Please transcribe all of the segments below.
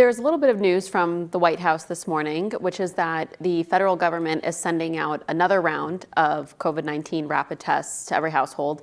There's a little bit of news from the White House this morning, which is that the federal government is sending out another round of COVID-19 rapid tests to every household.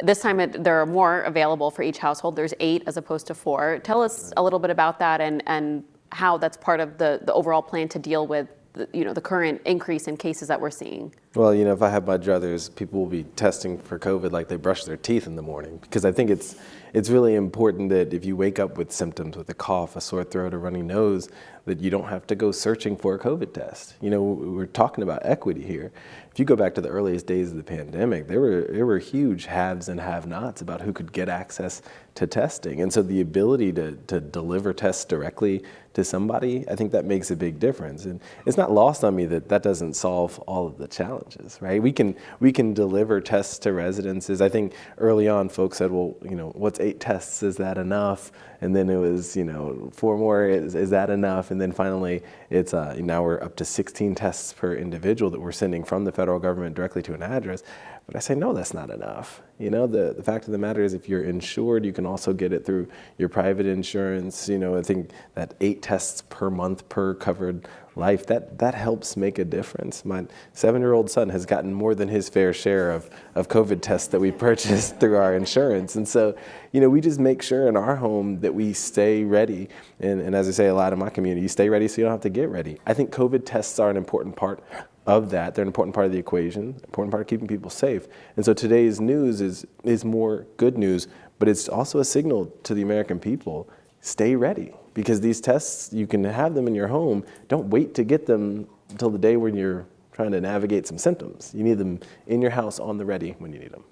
This time there are more available for each household. There's 8 as opposed to 4. Tell us a little bit about that and how that's part of the overall plan to deal with the current increase in cases that we're seeing. Well, if I have my druthers, people will be testing for COVID like they brush their teeth in the morning, because I think it's really important that if you wake up with symptoms, with a cough, a sore throat, a runny nose, that you don't have to go searching for a COVID test. We're talking about equity here. If you go back to the earliest days of the pandemic, there were huge haves and have-nots about who could get access to testing. And so the ability to deliver tests directly to somebody, I think that makes a big difference. And it's not lost on me that that doesn't solve all of the challenges, right? We can deliver tests to residences. I think early on folks said, well, what's 8 tests? Is that enough? And then it was, 4 more, is that enough? And then finally, it's now we're up to 16 tests per individual that we're sending from the federal government directly to an address. But I say, no, that's not enough. The fact of the matter is, if you're insured, you can also get it through your private insurance. I think that 8 tests per month per covered life, that helps make a difference. My 7-year-old son has gotten more than his fair share of COVID tests that we purchased through our insurance. And so, we just make sure in our home that we stay ready. And as I say a lot in my community, you stay ready so you don't have to get ready. I think COVID tests are an important part of that. They're an important part of the equation, an important part of keeping people safe. And so today's news is more good news, but it's also a signal to the American people, stay ready. Because these tests, you can have them in your home. Don't wait to get them until the day when you're trying to navigate some symptoms. You need them in your house on the ready when you need them.